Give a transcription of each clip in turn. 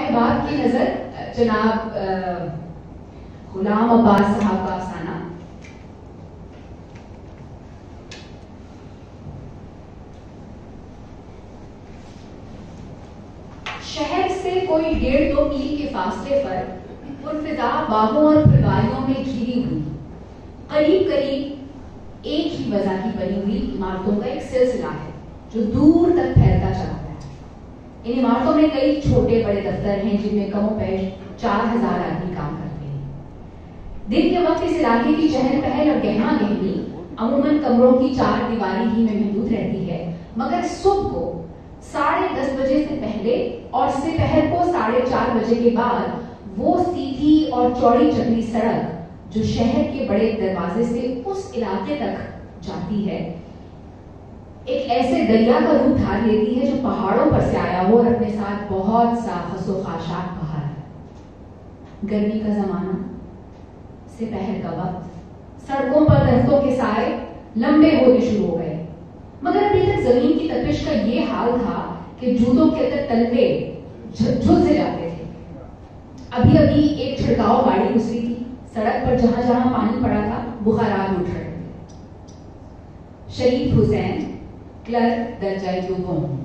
احباب کی نظر جناب غلام عباس صاحب کا افسانہ شہر سے کوئی 1.5-2 میل کے فاصلے پر پرفضا باغوں اور پھلواریوں میں گھری ہوئی قریب قریب ایک ہی وضع کی بنی ہوئی عمارتوں کا ایک سلسلہ ہے جو دور تک پھیلتا چلا گیا ہے. ان عمارتوں میں کئی چھوٹے بڑے دفتر ہیں جن میں کم و بیش 4000 آدمی کام کرتے ہیں. دن کے وقت اس علاقے کی چہل پہل اور گہما گہمی عموماً کمروں کی 4 دیواری ہی میں محدود رہتی ہے، مگر صبح کو 10:30 بجے سے پہلے اور سپہر کو 4:30 بجے کے بعد وہ سیدھی اور چوڑی چکری سڑک جو شہر کے بڑے دروازے سے اس علاقے تک جاتی ہے ایک ایسے دریا کا روپ دھار لیتی ہے جو پہاڑوں پر سے آیا ہو اور اپنے ساتھ بہت سا خس و خاشاک بہا ہے. گرمی کا زمانہ، سپہر کا وقت، سڑکوں پر درختوں کے سائے لمبے ہونے شروع ہو گئے، مگر ابھی تک زمین کی تپش کا یہ حال تھا کہ جوتوں کے اندر تلوے جھلسے جاتے تھے. ابھی ابھی ایک چھڑکاؤ گاڑی گزری تھی، سڑک پر جہاں جہاں پانی پڑا تھا بخارات اٹھ رہے تھے. شریف حسین کلرک درجہ دوم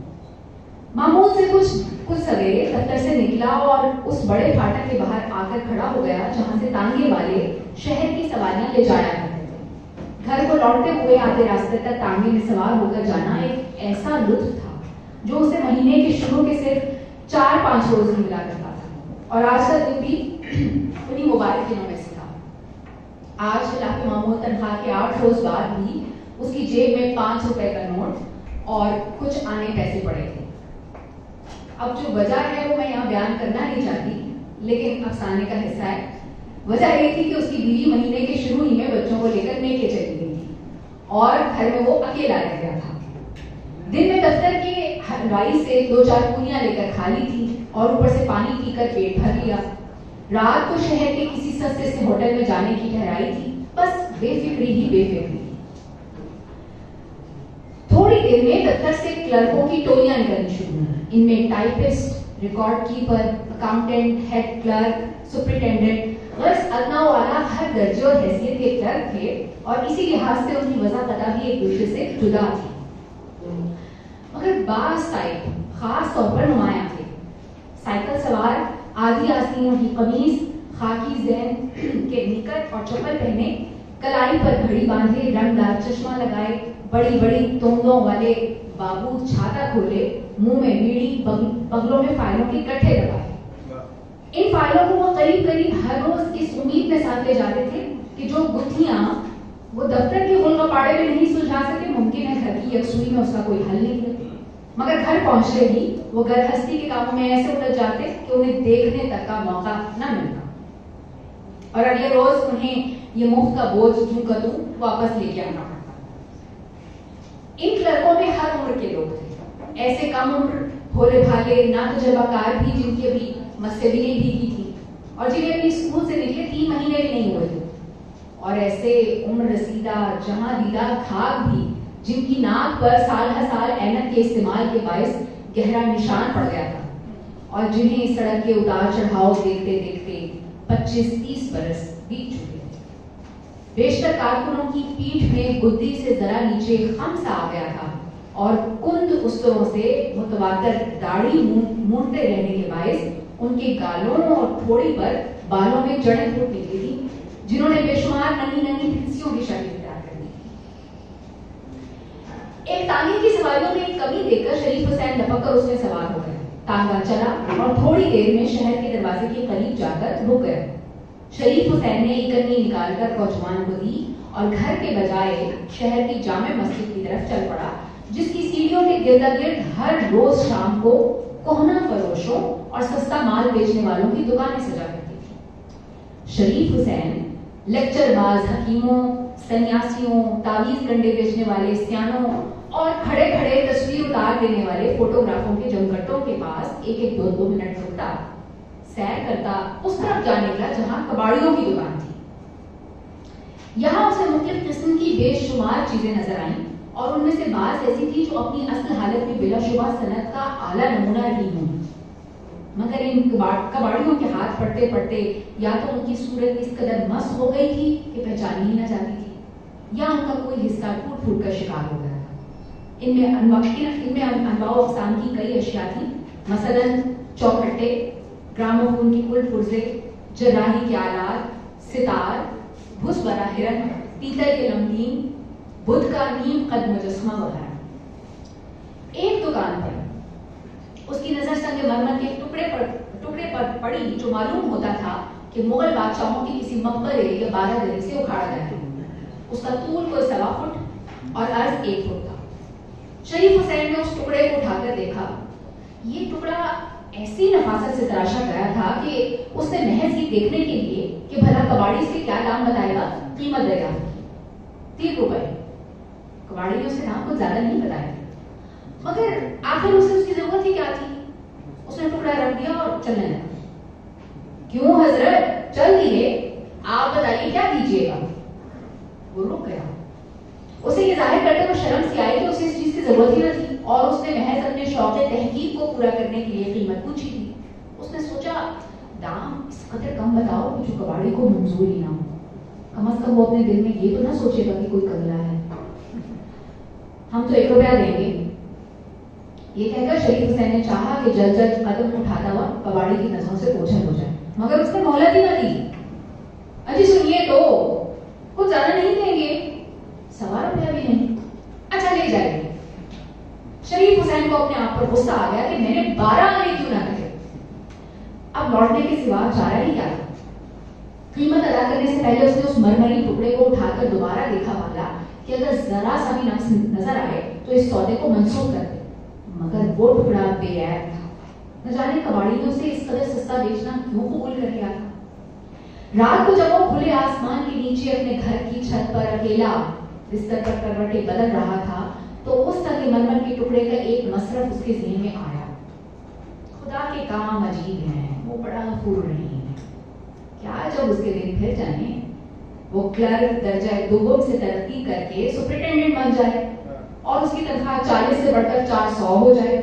معمول سے کچھ سویرے دفتر سے نکلا اور اس بڑے پھاٹک کے باہر آ کر کھڑا ہو گیا جہاں سے تانگے والے شہر کی سواریاں لے جایا کرتے تھے. گھر کو لوٹتے ہوئے آدھے راستے تک تانگے میں سوار ہو کر جانا ایک ایسا لطف تھا جو اسے مہینے کے شروع کے صرف 4-5 روز ہی ملا کرتا تھا، اور آج کا دن بھی انہیں مبارک دنوں میں سے تھا. آج خلاف معمول تنخواہ کے 8 روز بعد بھی اس کی جیب میں 5 روپے کا نوٹ اور کچھ آنے پیسے پڑے تھے. اب جو وجہ ہے وہ میں یہاں بیان کرنا نہیں چاہتی، لیکن افسانے کا حصہ ہے. وجہ یہ تھی کہ اس کی بیوی مہینے کے شروع ہی میں بچوں کو لے کر میکے چلی گئی تھی اور گھر میں وہ اکیلا رہ گیا تھا. دن میں دفتر کے حلوائی سے 2-4 پوریاں لے کر کھا لی تھی اور اوپر سے پانی پی کر پیٹ بھر لیا. رات کو شہر کے کسی سستے سے ہوٹل میں جانے کی ٹھہرائی تھی، بس بے فکری ہی بے فکری. تھوڑی دیر میں دفتر سے کلرکوں کی ٹولیاں نکلنی شروع ہوئی. ان میں typist, record keeper, accountant, head clerk, superintendent, غرض ادنا و اعلیٰ ہر درجے اور حیثیت کے کلرک تھے، اور اسی لحاظ سے ان کی وضع قطع بھی ایک دوسرے سے جدا تھی. مگر بعض ٹائپ خاص طور پر نمایاں تھے. سائیکل سوار، آدھی آستینوں کی قمیص، خاکی زین کے نیکر اور چپل پہنے، کلائی پر گھڑی باندھے، رنگ دار چشمہ لگائے، بڑی بڑی توندوں والے بابو چھاتا کھولے، منہ میں بیڑی، بغلوں میں فائلوں کے گٹھے دبائے. ان فائلوں کو وہ قریب ہر روز اس امید میں ساتھ لے جاتے تھے کہ جو گتھیاں وہ دفتر کے غلغپاڑے میں نہیں سلجھا سکے، ممکن ہے گھر کی یکسوئی میں اس کا کوئی حل نکلے. مگر گھر پہنچتے ہی وہ گرہستی کے کاموں میں ایسے الجھ جاتے کہ انہیں دیکھنے تک کا موقع نہ ملتا، اور اگلے روز انہیں یہ مفت کا بوجھ کیوں کا توں واپس لے کے آنا پڑتا. ان کلرکوں میں ہر عمر کے لوگ تھے، ایسے کم عمر بھولے بھالے ناتجربہ کار بھی جن کی ابھی مسیں بھی نہیں بھیگی تھی اور جنہیں اپنی اسکول سے نکلے 3 مہینے بھی نہیں ہوئے تھے، اور ایسے عمر رسیدہ جہاں دیدہ خاک بھی جن کی ناک پر سال ہر سال اینک کے استعمال کے باعث گہرا نشان پڑ گیا تھا، اور جنہیں سڑک کے اتار چڑھاؤ دیکھتے دیکھتے 25-30 برس بیت چکے تھے. بیشتر کارکنوں کی پیٹھ میں گدی سے ذرا نیچے خم سا آ گیا تھا، اور کند استروں سے متواتر داڑھی مونڈتے رہنے کے باعث ان کے گالوں اور تھوڑی پر بالوں میں جڑیں پھوٹ نکلی تھی جنہوں نے بے شمار ننھی پھنسیوں کی شکل اختیار کر دی. ایک تانگے کی سواریوں میں ایک کمی دیکھ کر شریف حسین لپک کر اس میں سوار ہو گیا. تانگا چلا اور تھوڑی دیر میں شہر کے دروازے کے قریب جا کر رک گیا. شریف حسین نے ایک کنی نکال کر کوچوان کو دی اور گھر کے بجائے شہر کی جامع مسجد کی طرف چل پڑا، جس کی سیڑھیوں کے گرد گرد ہر روز شام کو کوہنا فروشوں اور سستا مال بیچنے والوں کی دکانیں سجا کرتی تھی. شریف حسین لیکچر باز حکیموں، سنیاسیوں، تعویذ گنڈے بیچنے والے سیانوں اور کھڑے کھڑے تصویر اتار دینے والے فوٹوگرافوں کے جمگٹوں کے پاس 1-2 منٹ رکتا، سیر کرتا، اس طرف جانے کا جہاں کباڑیوں کی دکان تھی. یہاں اسے مختلف قسم کی بے شمار چیزیں نظر آئیں، اور ان میں سے بعض ایسی تھی جو اپنی اصل حالت میں بلا شبہ صنعت کا اعلیٰ نمونہ رہی ہوں. مگر ان کباڑیوں کے ہاتھ پڑتے پڑتے یا تو ان کی صورت اس قدر مست ہو گئی تھی کہ پہچانی ہی نہ جاتی تھی، یا ان کا کوئی حصہ ٹوٹ پھوٹ کر شکار ہو گیا تھا۔ ان میں انواع و اقسام کی کئی اشیاء تھیں، مثلا چوکھٹے، گراموفون کی کل پرزے، جراحی کے آلات، ستار، بھس برا ہرن، پیتل کے نمکین، بدھ کا نیم قد مجسمہ وغیرہ۔ ایک دکان پر اس کی نظر سنگ مرمر کے ٹکڑے پر پڑی جو معلوم ہوتا تھا کہ مغل بادشاہوں کے کسی مقبرے یا بارہ گری سے اکھاڑا گیا ہے۔ اس کا طول کوئی 1.25 فٹ اور عرض 1 فٹ تھا۔ شریف حسین نے اس ٹکڑے کو اٹھا کر دیکھا۔ یہ ٹکڑا ایسی نفاست سے تراشا گیا تھا کہ اس نے محض یہ دیکھنے کے لیے کہ بھلا کباڑی سے کیا دام بتائے گا قیمت دریافت کی 3 روپے۔ کباڑی نے اس کے دام کو زیادہ نہیں بتایا، مگر آخر اسے اس کی ضرورت ہی کیا تھی؟ اس نے ٹکڑا رکھ دیا اور چلنے لگا۔ کیوں حضرت، چل دیے، آپ بتائیے کیا دیجیے گا؟ وہ رک گیا۔ اسے یہ ظاہر کرتے ہوئے شرم سی آئی کہ اسے اس چیز کی ضرورت ہی نہ تھی اور اس نے محض اپنے شوق تحقیق کو پورا کرنے کے لیے قیمت پوچھی تھی۔ اس نے سوچا دام اس قدر کم بتاؤ کہ جو کباڑی کو منظور ہی نہ ہو، کم از کم وہ اپنے دل میں یہ تو نہ سوچے گا کہ کوئی کملا ہے۔ ہم تو 1 روپیہ دیں گے۔ یہ کہہ کر شریف حسین نے چاہا کہ جلد جلد قدم اٹھاتا ہوا کباڑی کی نظروں سے اوجھل ہو جائے، مگر اس نے مہلت ہی نہ دی۔ اجی سنیے تو کچھ زیادہ نہیں دیں گے، 1.25 روپیہ بھی نہیں، اچھا لے جائیے۔ شریف حسین کو اپنے آپ پر غصہ آ گیا کہ میں نے 12 آنے کیوں نہ کہے۔ اب لوٹنے کے سوا چارہ ہی کیا تھا۔ قیمت ادا کرنے سے پہلے اس نے اس مرمری ٹکڑے کو اٹھا کر دوبارہ دیکھا بھالا کہ اگر ذرا سا بھی نقص نظر آئے تو اس سودے کو منسوخ کر دے، مگر وہ ٹکڑا بے عیب تھا۔ نہ جانے کباڑی نے اسے اس قدر سستا بیچنا کیوں قبول کر لیا تھا۔ رات کو جب وہ کھلے آسمان کے نیچے اپنے گھر کی چھت پر اکیلا بستر پر کروٹیں بدل رہا تھا تو اس سنگ مرمر کے ٹکڑے کا ایک مصرف اس کے ذہن میں آیا۔ خدا کے کام عجیب ہیں، وہ بڑا غفور رحیم ہے۔ کیا جب اس کے دن پھر جانے، وہ کلرک درجہ 2 سے ترقی کر کے سپرنٹینڈنٹ بن جائے اور اس کی تنخواہ 40 سے بڑھ کر 400 ہو جائے،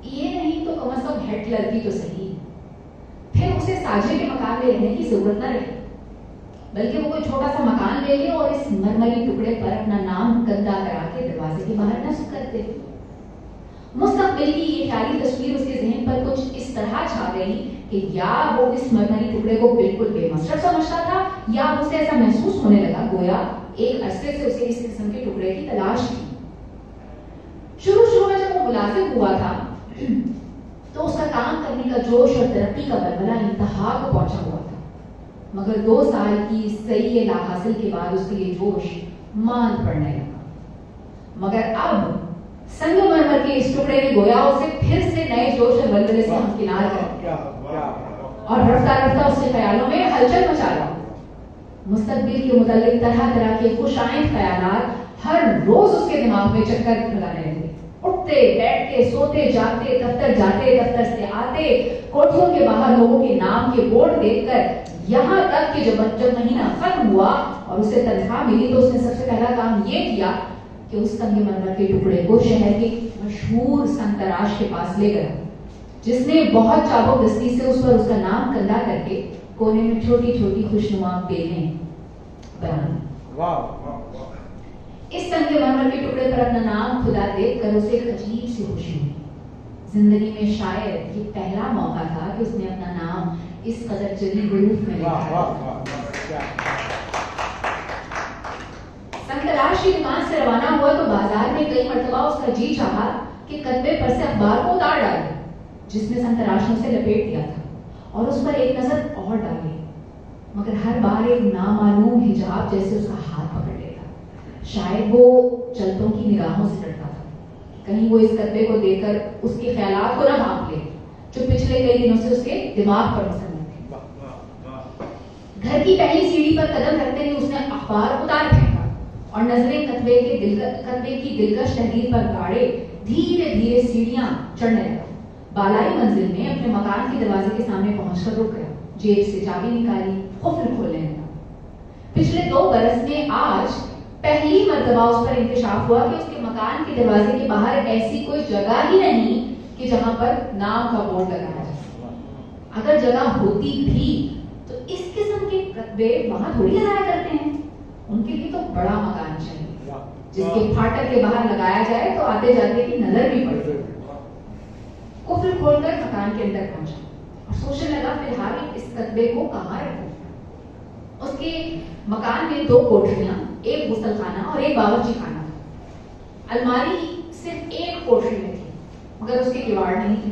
یہ نہیں تو کم از کم ہیڈ کلرک کی تو صحیح، پھر اسے ساجے کے مکان میں رہنے کی ضرورت نہ رہے، بلکہ وہ کوئی چھوٹا سا مکان لے لے اور اس مرمری ٹکڑے پر اپنا نام گندا کرا کے دروازے کے باہر نصب کر دے۔ مستقبل کی یہ خیالی تصویر اس کے ذہن پر کچھ اس طرح چھا گئی کہ یا وہ اس مرمری ٹکڑے کو بالکل بے مصرف سمجھتا تھا یا اسے ایسا محسوس ہونے لگا گویا ایک عرصے سے اسے اس قسم کے ٹکڑے کی تلاش تھی۔ شروع میں جب وہ ملازم ہوا تھا تو اس کا کام کرنے کا جوش اور ترقی کا بلبلہ انتہا کو پہنچا ہوا تھا، مگر 2 سال کی صحیح لا حاصل کے بعد اس کے یہ جوش ماند پڑنے لگا۔ مگر اب سنگ مرمر کے اس ٹکڑے نے گویا اسے پھر سے نئے جوش اور بلبلے سے ہمکنار کر دیا اور رفتہ رفتہ اس کے خیالوں میں ہلچل مچا رہا۔ مستقبل کے متعلق طرح طرح کے خوش آئند خیالات ہر روز اس کے دماغ میں چکر لگانے لگے، اٹھتے بیٹھتے سوتے جاگتے، دفتر جاتے دفتر سے آتے، کوٹھیوں کے باہر لوگوں کے نام کے بورڈ دیکھ کر، یہاں تک کہ جب مہینہ ختم ہوا اور اسے تنخواہ ملی تو اس نے سب سے پہلا کام یہ کیا کہ اس سنگ مرمر کے ٹکڑے کو شہر کے مشہور سنگ تراش کے پاس لے گیا، جس نے بہت چابک دستی سے اس پر اس کا نام کندا کر کے کونے میں چھوٹی چھوٹی خوشنما بیلیں بنائی۔ اس سنگ مرمر کے ٹکڑے پر اپنا نام خدا دیکھ کر اسے ایک عجیب سی خوشی ہوئی۔ زندگی میں شاید یہ پہلا موقع تھا کہ اس نے اپنا نام اس قدر جلی حروف میں لکھا۔ سنگ تراش کی دکان سے روانہ ہوا تو بازار میں کئی مرتبہ اس کا جی چاہا کہ کتبے پر سے اخبار کو اتار ڈالے جس میں سنگ تراش نے اسے لپیٹ دیا تھا اور اس پر ایک نظر اور ڈالی، مگر ہر بار ایک نامعلوم حجاب جیسے اس کا ہاتھ پکڑ لیتا۔ شاید وہ چلتوں کی نگاہوں سے ڈرتا تھا، کہیں وہ اس کتبے کو دیکھ کر اس کے خیالات کو نہ بھانپ لے جو پچھلے کئی دنوں سے اس کے دماغ پر مسلط تھے۔ گھر کی پہلی سیڑھی پر قدم رکھتے ہی اس نے اخبار اتار پھینکا اور نظریں کتبے کی دلکش تحریر پر گاڑے دھیرے دھیرے سیڑھیاں چڑھنے لگا۔ بالائی منزل میں اپنے مکان کے دروازے کے سامنے پہنچ کر رک گیا، جیب سے چابی نکالی، قفل کھولنے لگا۔ پچھلے 2 برس میں آج پہلی مرتبہ اس پر انکشاف ہوا کہ اس کے مکان کے دروازے کے باہر ایسی کوئی جگہ ہی نہیں کہ جہاں پر نام کا بورڈ لگایا جائے۔ اگر جگہ ہوتی بھی تو اس قسم کے کتبے وہاں تھوڑی لگایا کرتے ہیں. ان کے لیے تو بڑا مکان چاہیے جس کے پھاٹک کے باہر لگایا جائے تو آتے جاتے کی نظر بھی پڑے. قفل کھول کر مکان کے اندر پہنچا اور سوچنے لگا فی الحال اس کتبے کو کہاں رکھوں. اس کے مکان میں 2 کوٹریاں، ایک غسل خانہ اور ایک باورچی خانہ تھا. الماری صرف ایک کوٹری میں تھی مگر اس کے کواڑ نہیں تھے.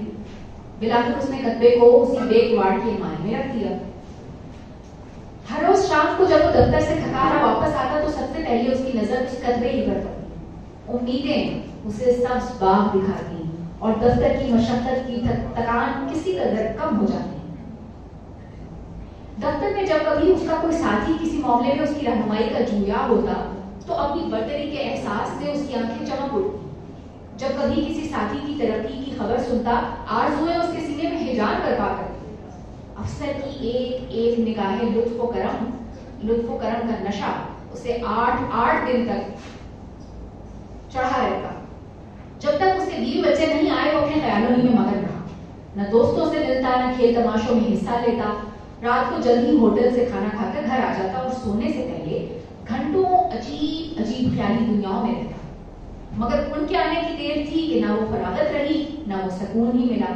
بلاخر اس نے کتبے کو اسی بے کواڑ کی الماری میں رکھ دیا. ہر روز شام کو جب وہ دفتر سے تھکا ہوا واپس آتا تو سب سے پہلے اس کی نظر اس کتبے ہی پر پڑتی. امیدیں اسے سبز باغ دکھاتی اور دفتر کی مشقت کی تکان کسی قدر کم ہو جاتی. دفتر میں جب کبھی اس کا کوئی ساتھی کسی معاملے میں اس کی رہنمائی کا جویا ہوتا تو اپنی برتری کے احساس سے اس کی آنکھیں چمک اٹھتی. جب کبھی کسی ساتھی کی ترقی کی خبر سنتا آرزوئیں اس کے سینے میں ہجان برپا کرتی. افسر کی ایک ایک نگاہ لطف و کرم کا نشہ اسے 8 دن تک چڑھا رہتا. جب تک اس کے بیوی بچے نہیں آئے وہ اپنے خیالوں ہی میں مگن رہا. نہ دوستوں سے ملتا نہ کھیل تماشوں میں حصہ لیتا. رات کو جلدی ہوٹل سے کھانا کھا کر گھر آ جاتا اور سونے سے پہلے گھنٹوں عجیب خیالی دنیاؤں میں رہتا. مگر ان کے آنے کی دیر تھی کہ نہ وہ فراغت رہی نہ وہ سکون ہی ملا.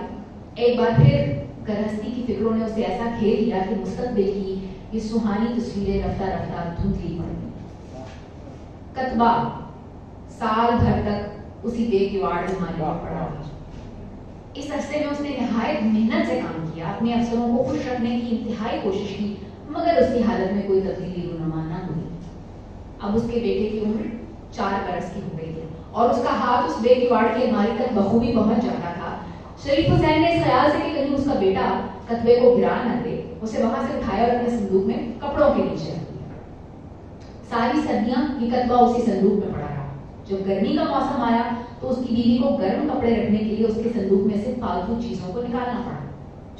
ایک بار پھر گرہستی کی فکروں نے اسے ایسا گھیر لیا کہ مستقبل کی یہ سہانی تصویریں رفتہ رفتہ دھندلی پڑ گئی. کتبہ سال بھر تک اسی بے کواڑ الماری میں پڑا رہا. اس عرصے میں اس نے نہایت محنت سے کام کیا، اپنے افسروں کو خوش رکھنے کی انتہائی کوشش کی مگر اس کی حالت میں کوئی تبدیلی رونما نہ ہوئی. اب اس کے بیٹے کی عمر 4 برس کی ہو گئی ہے اور اس کا ہاتھ اس بے کواڑ کی الماری تک بخوبی پہنچ جاتا تھا. شریف حسین نے اس خیال سے کہ کہیں اس کا بیٹا کتبے کو گرا نہ دے اسے وہاں سے اٹھایا اور اپنے صندوق میں کپڑوں کے نیچے رکھ دیا. ساری سردیاں یہ کتبہ اسی صندوق میں پڑا رہا. جب گرمی کا موسم آیا تو اس کی بیوی کو گرم کپڑے رکھنے کے لیے اس کے صندوق میں سے فالتو چیزوں کو نکالنا پڑا.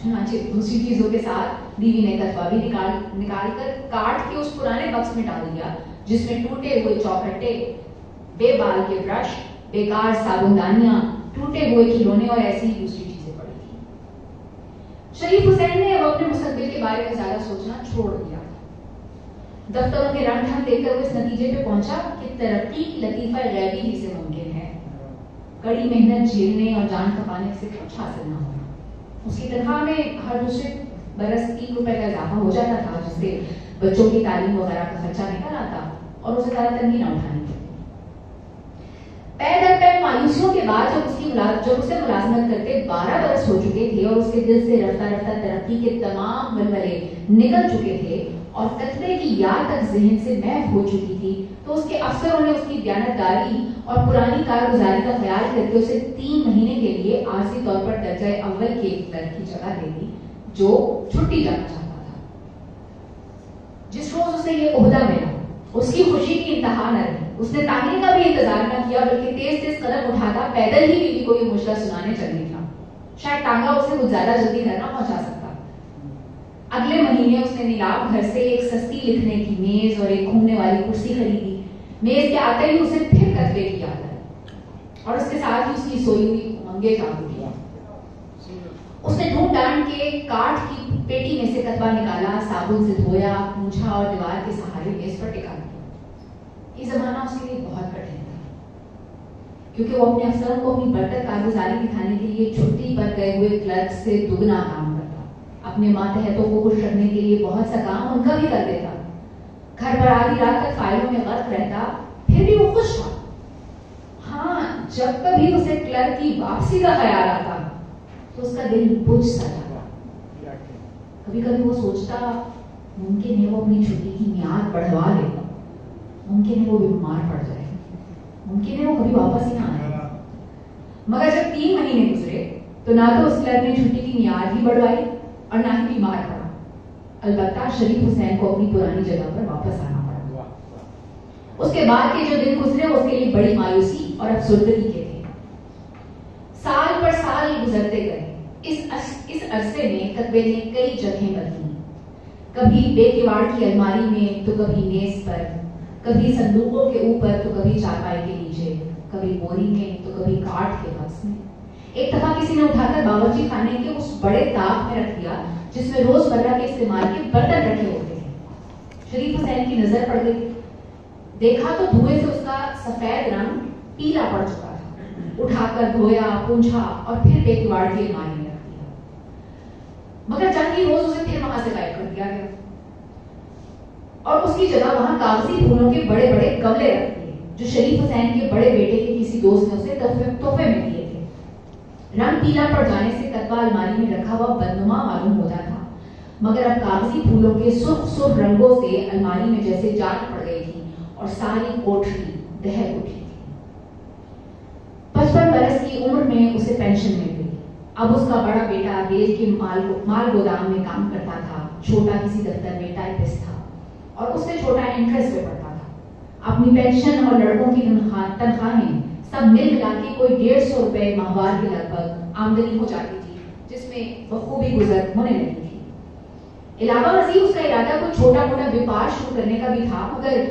چنانچہ دوسری چیزوں کے ساتھ بیوی نے کتبہ بھی نکال کر کاٹ کے اس پرانے بکس میں ڈال دیا جس میں ٹوٹے ہوئے چوکھٹے، بے بال کے برش، بیکار صابن دانیاں، ٹوٹے ہوئے کھلونے اور ایسی دوسری چیزیں پڑی تھی. شریف حسین نے اب اپنے مستقبل کے بارے میں زیادہ سوچنا چھوڑ دیا. دفتروں کے رنگ ڈھنگ دیکھ کر وہ اس نتیجے پہ پہنچا کہ ترقی کی لطیفہ غیبی ہی سے ممکن ہے. کڑی محنت جھیلنے اور جان کھپانے سے کچھ حاصل نہ ہونا. اس کی تنخواہ میں ہر دوسرے برس 3 روپے کا اضافہ ہو جاتا تھا جس سے بچوں کی تعلیم وغیرہ کا خرچہ نکل آتا اور اسے زیادہ تنگی نہ اٹھانی پڑتی. پے در پے مایوسیوں کے بعد جب اسے ملازمت کرتے 12 برس ہو چکے تھے اور اس کے دل سے رفتہ رفتہ ترقی کے تمام ولولے نکل چکے تھے اور کتبے کی یاد تک ذہن سے محو ہو چکی تھی تو اس کے افسروں نے اس کی دیانتداری اور پرانی کارگزاری کا خیال کر کے اسے 3 مہینے کے لیے عارضی طور پر درجہ اول کے کلرک کی جگہ دے دی جو چھٹی جانا چاہتا تھا. جس روز اسے یہ عہدہ ملا اس کی خوشی کی انتہا نہ رہی. اس نے تاخیر کا بھی انتظار نہ کیا بلکہ تیز قدم اٹھاتا پیدل ہی بیوی کو یہ مشورہ سنانے چل نکلا. شاید ٹانگا اسے کچھ زیادہ جلدی گھر نہ پہنچا سکتا. اگلے مہینے اس نے نیلام گھر سے ایک سستی لکھنے کی میز اور ایک گھومنے والی کرسی خریدی. میز کے آتے ہی اسے پھر کتبے کی یاد آئی اور اس کے ساتھ ہی اس کی سوئی ہوئی امنگیں جاگ اٹھی. اس نے ڈھونڈ ڈانڈ کے کاٹ کی پیٹی میں سے کتبہ نکالا، صابن سے دھویا، پونچھا اور دیوار کے سہارے میز پر ٹکا دیا. یہ زمانہ اس کے لیے بہت کٹھن تھا کیونکہ وہ اپنے افسروں کو اپنی برکت کارگزاری دکھانے کے لیے چھٹی پر گئے ہوئے کلرک سے دگنا کام کرتا. اپنے ماتحتوں کو خوش رکھنے کے لیے بہت سا کام ان کا بھی کر دیتا. گھر پر آدھی رات تک فائلوں میں غرق رہتا پھر بھی وہ خوش تھا. ہاں جب کبھی اسے کلرک کی واپسی کا خیال آتا تو اس کا دل بجھ سا جاتا. کبھی کبھی وہ سوچتا ممکن ہے وہ اپنی چھٹی کی میعاد بڑھوا لے، ممکن ہے وہ بیمار پڑ جائے، ممکن ہے وہ کبھی واپس ہی نہ آئے. مگر جب 3 مہینے گزرے تو نہ تو اس کلرک نے چھٹی کی میعاد ہی بڑھوائی اور نہ ہی بیمار پڑا. البتہ شریف حسین کو اپنی پرانی جگہ پر واپس آنا پڑا. اس کے بعد کے جو دن گزرے اس کے لیے بڑی مایوسی اور افسردگی کے تھے. سال پر سال گزرتے گئے. اس عرصے میں کتبے نے کئی جگہیں بدلی. کبھی بے کواڑ کی الماری میں تو کبھی میز پر، کبھی صندوقوں کے اوپر تو کبھی چارپائی کے نیچے، کبھی بوری میں تو کبھی کاٹ کے بکس میں. ایک دفعہ کسی نے اٹھا کر باورچی خانے کے اس بڑے طاق میں رکھ دیا جس میں روزمرہ کے استعمال کے برتن رکھے ہوتے تھے. شریف حسین کی نظر پڑ گئی. دیکھا تو دھوئیں سے اس کا سفید رنگ پیلا پڑ چکا تھا. اٹھا کر دھویا, پونچھا اور پھر بے کواڑ کی الماری میں رکھ دیا. مگر چند ہی روز اسے پھر وہاں سے غائب کر دیا گیا اور اس کی جگہ وہاں کاغذی پھولوں کے بڑے بڑے گملے رکھ دیے جو شریف حسین کے بڑے بیٹے کے کسی دوست نے اسے تحفے میں دیے تھے. رنگ پیلا پڑ جانے سے کتبہ الماری میں رکھا ہوا بدنما معلوم ہوتا تھا, مگر اب کاغذی پھولوں کے سرخ سرخ رنگوں سے الماری میں جیسے جان پڑ گئی تھی اور ساری کوٹری دہل اٹھی تھی. 55 برس کی عمر میں اسے پینشن مل گئی. اب اس کا بڑا بیٹا ریل کے مال گودام میں کام کرتا تھا. چھوٹا کسی دفتر میں ٹائپسٹ تھا اور اس سے چھوٹا انٹرسٹ پہ پڑتا تھا. اپنی پینشن اور لڑکوں کی تنخواہیں سب مل ملا کے کوئی 150 روپے ماہوار کے لگ بھگ آمدنی ہو جاتی تھی جس میں بخوبی گزر ہونے لگی تھی. علاوہ ازیں اس کا ارادہ کوئی چھوٹا موٹا ویپار شروع کرنے کا بھی تھا, مگر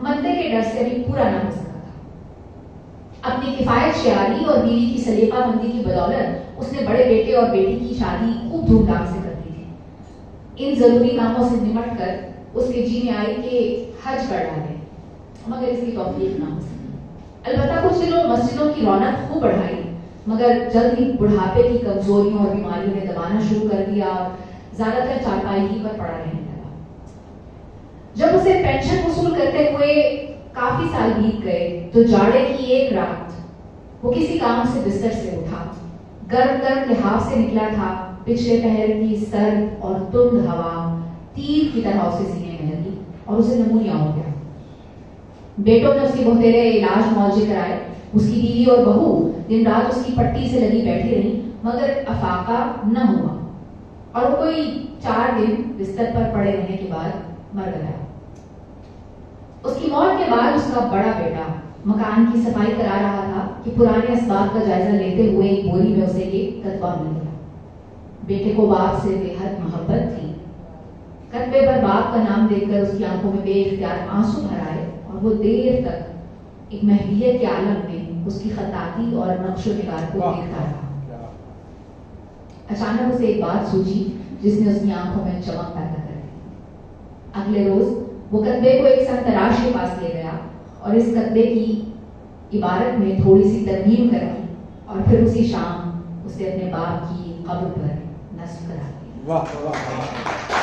مندے کے ڈر سے ابھی پورا نہ ہو سکا تھا. اپنی کفایت شعاری اور بیوی کی سلیقہ مندی کی بدولت اس نے بڑے بیٹے اور بیٹی کی شادی خوب دھوم دھام سے کر دی تھی. ان ضروری کاموں سے نمٹ کر اس کے جی میں آئی کہ حج کر ڈالے, مگر اس کی توفیق نہ ہو سکی. البتہ کچھ دنوں مسجدوں کی رونق خوب بڑھائی, مگر جلد ہی بڑھاپے کی کمزوریوں اور بیماریوں نے دبانا شروع کر دیا اور زیادہ تر چارپائی پر پڑا رہنے لگا. جب اسے پینشن وصول کرتے ہوئے کافی سال بیت گئے تو جاڑے کی ایک رات وہ کسی کام سے بستر سے اٹھا. گرم گرم لحاف سے نکلا تھا. پچھلے پہر کی سرد اور تند ہوا تیر کی طرح اسے سینے میں لگی اور اسے نمونیا ہو گیا. بیٹوں نے اس کے بہترے علاج معالجے کرائے. اس کی بیوی اور بہو دن رات اس کی پٹی سے لگی بیٹھی رہی, مگر افاقہ نہ ہوا اور وہ کوئی 4 دن بستر پر پڑے رہنے کے بعد مر گیا. اس کی موت کے بعد اس کا بڑا بیٹا مکان کی صفائی کرا رہا تھا کہ پرانے اسباب کا جائزہ لیتے ہوئے ایک بوری میں اسے یہ کتبہ مل گیا. بیٹے کو باپ سے بے حد محبت تھی. کتبے پر باپ کا نام دیکھ کر اس کی آنکھوں میں بے اختیار آنسو بھر آئے اور وہ دیر تک ایک محویت کے عالم میں اس کی خطاطی اور نقش و نگار کو دیکھتا رہا. اچانک اسے ایک بات سوچی جس نے اس کی آنکھوں میں چمک پیدا کر دی. اگلے روز وہ کتبے کو ایک سرتراش کے پاس لے گیا اور اس کتبے کی عبارت میں تھوڑی سی ترمیم کرائی اور پھر اسی شام اسے اپنے باپ کی قبر پر نصب کرا دی.